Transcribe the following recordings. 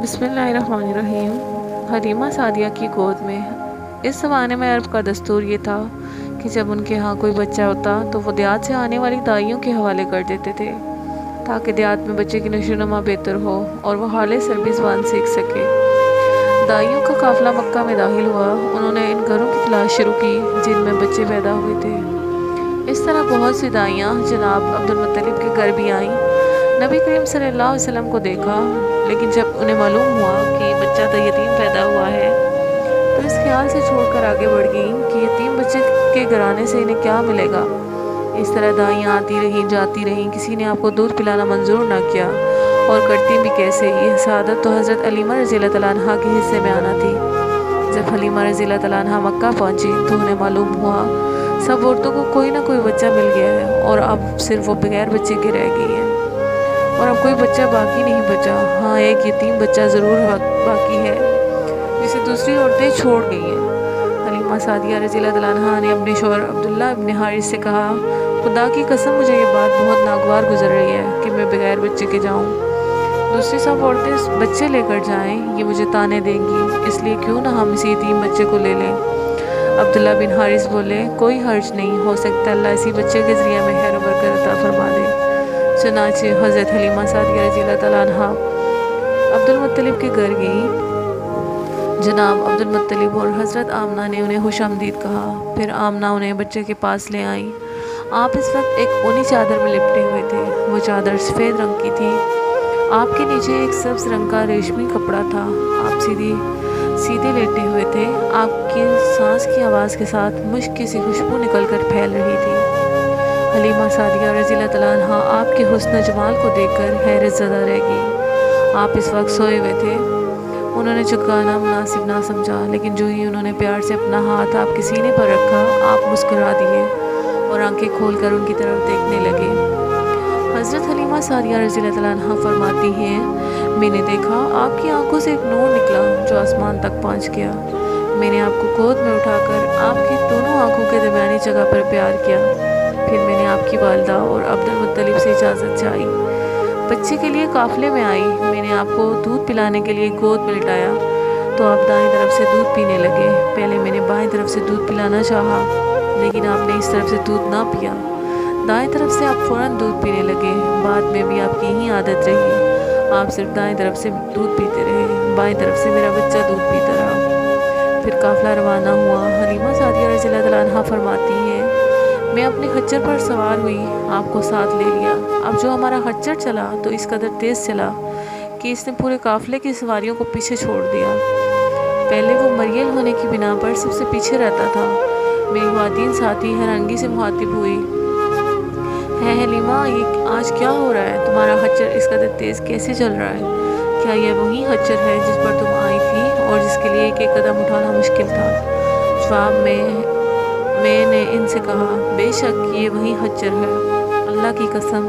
بسم اللہ الرحمن الرحیم۔ حلیمہ سعدیہ کی گود میں۔ اس زمانے میں عرب کا دستور یہ تھا کہ جب ان کے ہاں کوئی بچہ ہوتا تو وہ دیہات سے آنے والی دائیوں کے حوالے کر دیتے تھے تاکہ دیہات میں بچے کی نشو و نما بہتر ہو اور وہ خالص عربی زبان سیکھ سکے۔ دائیوں کا قافلہ مکہ میں داخل ہوا۔ انہوں نے ان گھروں کی تلاش شروع کی جن میں بچے پیدا ہوئے تھے۔ اس طرح بہت سی دائیاں جناب عبدالمطلب کے گھر بھی آئیں۔ نبی کریم صلی اللہ علیہ وسلم کو دیکھا، لیکن جب انہیں معلوم ہوا کہ بچہ تو یتیم پیدا ہوا ہے تو اس خیال سے چھوڑ کر آگے بڑھ گئیں کہ یتیم بچے کے گھرانے سے انہیں کیا ملے گا۔ اس طرح دائیاں آتی رہیں جاتی رہیں، کسی نے آپ کو دودھ پلانا منظور نہ کیا، اور کرتی بھی کیسے۔ یہ سعادت تو حضرت حلیمہ رضی اللہ تعالیٰ عنہ کے حصے میں آنا تھی۔ جب حلیمہ رضی اللہ تعالیٰ عنہ مکہ پہنچی تو انہیں معلوم ہوا سب عورتوں کو کوئی نہ کوئی بچہ مل گیا ہے اور اب صرف وہ بغیر بچے کے رہ گئی ہیں، اور اب کوئی بچہ باقی نہیں بچا۔ ہاں، ایک یتیم بچہ ضرور باقی ہے جسے دوسری عورتیں چھوڑ گئی ہیں۔ حلیمہ سعدیہ رضی اللہ تعالیٰ عنہ نے اپنے شوہر عبداللہ ابن حارث سے کہا، خدا کی قسم مجھے یہ بات بہت ناگوار گزر رہی ہے کہ میں بغیر بچے کے جاؤں۔ دوسری سب عورتیں بچے لے کر جائیں، یہ مجھے طعنے دیں گی، اس لیے کیوں نہ ہم اسی یتیم بچے کو لے لیں۔ عبداللہ بن حارث بولے، کوئی حرج نہیں، ہو سکتا اللہ اسی بچے کے ذریعے میں خیر و برکت عطا فرما دے۔ چنانچہ حضرت حلیمہ سعدیہ رضی اللہ تعالیٰ عنہ عبدالمطلب کے گھر گئیں۔ جناب عبدالمطلب اور حضرت آمنہ نے انہیں خوش آمدید کہا۔ پھر آمنہ انہیں بچے کے پاس لے آئیں۔ آپ اس وقت ایک اونی چادر میں لپٹے ہوئے تھے۔ وہ چادر سفید رنگ کی تھی۔ آپ کے نیچے ایک سبز رنگ کا ریشمی کپڑا تھا۔ آپ سیدھے لیٹے ہوئے تھے۔ آپ کی سانس کی آواز کے ساتھ مشک کی سی خوشبو نکل کر پھیل رہی تھی۔ حلیمہ سعدیہ رضی اللہ تعالیٰ عنہ آپ کے حسن و جمال کو دیکھ کر حیرت زدہ رہ گئی۔ آپ اس وقت سوئے ہوئے تھے۔ انہوں نے جھکانا مناسب نہ سمجھا، لیکن جو ہی انہوں نے پیار سے اپنا ہاتھ آپ کے سینے پر رکھا، آپ مسکرا دیے اور آنکھیں کھول کر ان کی طرف دیکھنے لگے۔ حضرت حلیمہ سعدیہ رضی اللہ تعالیٰ عنہ فرماتی ہیں، میں نے دیکھا آپ کی آنکھوں سے ایک نور نکلا جو آسمان تک پہنچ گیا۔ میں نے آپ کو گود میں اٹھا کر آپ کی دونوں آنکھوں کے درمیانی جگہ پر پیار کیا۔ پھر میں نے آپ کی والدہ اور عبدالمطلب سے اجازت چاہی، بچے کے لیے قافلے میں آئی۔ میں نے آپ کو دودھ پلانے کے لیے گود میں لٹایا تو آپ دائیں طرف سے دودھ پینے لگے۔ پہلے میں نے بائیں طرف سے دودھ پلانا چاہا، لیکن آپ نے اس طرف سے دودھ نہ پیا۔ دائیں طرف سے آپ فوراً دودھ پینے لگے۔ بعد میں بھی آپ کی یہی عادت رہی، آپ صرف دائیں طرف سے دودھ پیتے رہے، بائیں طرف سے میرا بچہ دودھ پیتا رہا۔ پھر قافلہ روانہ ہوا۔ حلیمہ سعدیہ رضی اللہ تعالیٰ عنہ فرماتی ہیں، میں اپنے خچر پر سوار ہوئی، آپ کو ساتھ لے لیا۔ اب جو ہمارا خچر چلا تو اس قدر تیز چلا کہ اس نے پورے قافلے کی سواریوں کو پیچھے چھوڑ دیا۔ پہلے وہ مریل ہونے کی بنا پر سب سے پیچھے رہتا تھا۔ میری خواتین ساتھی حیرانگی سے مخاطب ہوئی، ہے حلیمہ، یہ آج کیا ہو رہا ہے؟ تمہارا خچر اس قدر تیز کیسے چل رہا ہے؟ کیا یہ وہی خچر ہے جس پر تم آئی تھی اور جس کے لیے ایک ایک قدم اٹھانا مشکل تھا؟ جواب میں نے ان سے کہا، بے شک یہ وہی خچر ہے، اللہ کی قسم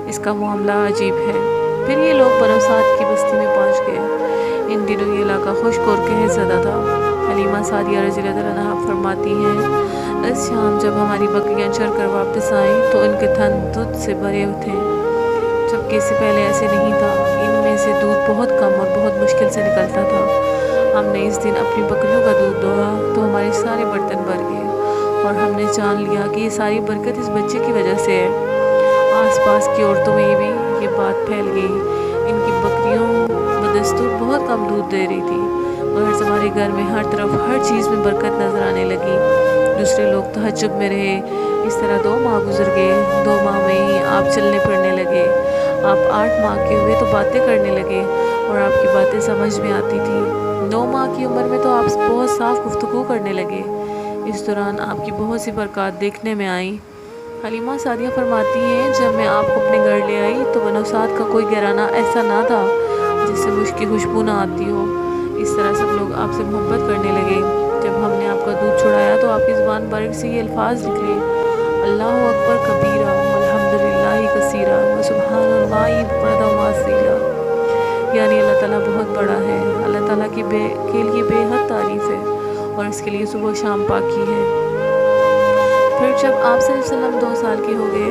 اس کا معاملہ عجیب ہے۔ پھر یہ لوگ بنو سعد کی بستی میں پہنچ گئے۔ ان دنوں یہ علاقہ خشک اور قحط زدہ تھا۔ حلیمہ سعدیہ رضی اللہ عنہ فرماتی ہیں، اس شام جب ہماری بکریاں چر کر واپس آئیں تو ان کے تھن دودھ سے بھرے تھے، جبکہ اس سے پہلے ایسے نہیں تھا۔ ان میں سے دودھ بہت کم اور بہت مشکل سے نکلتا تھا۔ ہم نے اس دن اپنی بکریوں کا دودھ دوہا تو ہمارے سارے برتن بھر گئے، اور ہم نے جان لیا کہ یہ ساری برکت اس بچے کی وجہ سے ہے۔ آس پاس کی عورتوں میں بھی یہ بات پھیل گئی۔ ان کی بکریوں بدستور بہت کم دودھ دے رہی تھی، مگر ہمارے گھر میں ہر طرف ہر چیز میں برکت نظر آنے لگی۔ دوسرے لوگ تہجد میں رہے۔ اس طرح 2 ماہ گزر گئے۔ 2 ماہ میں ہی آپ چلنے پھرنے لگے۔ آپ 8 ماہ کے ہوئے تو باتیں کرنے لگے اور آپ کی باتیں سمجھ میں آتی تھی۔ 9 ماہ کی عمر میں تو آپ بہت صاف گفتگو کرنے لگے۔ اس دوران آپ کی بہت سی برکات دیکھنے میں آئیں۔ حلیمہ سعدیہ فرماتی ہیں، جب میں آپ کو اپنے گھر لے آئی تو بنو سعد کا کوئی گھرانہ ایسا نہ تھا جس سے مشک کی خوشبو نہ آتی ہو۔ اس طرح سب لوگ آپ سے محبت کرنے لگے۔ جب ہم نے آپ کا دودھ چھڑایا تو آپ کی زبان مبارک سے یہ الفاظ نکلے، اللہ اکبر کبیرہ والحمدللہ کثیرہ وسبحان اللہ بکرۃ واصیلا، یعنی اللہ تعالیٰ بہت بڑا ہے، اللہ تعالیٰ کے لیے بے حد تعریف ہے اور اس کے لیے صبح و شام پاکی ہے۔ پھر جب آپ صلی اللہ علیہ وسلم 2 سال کے ہو گئے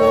2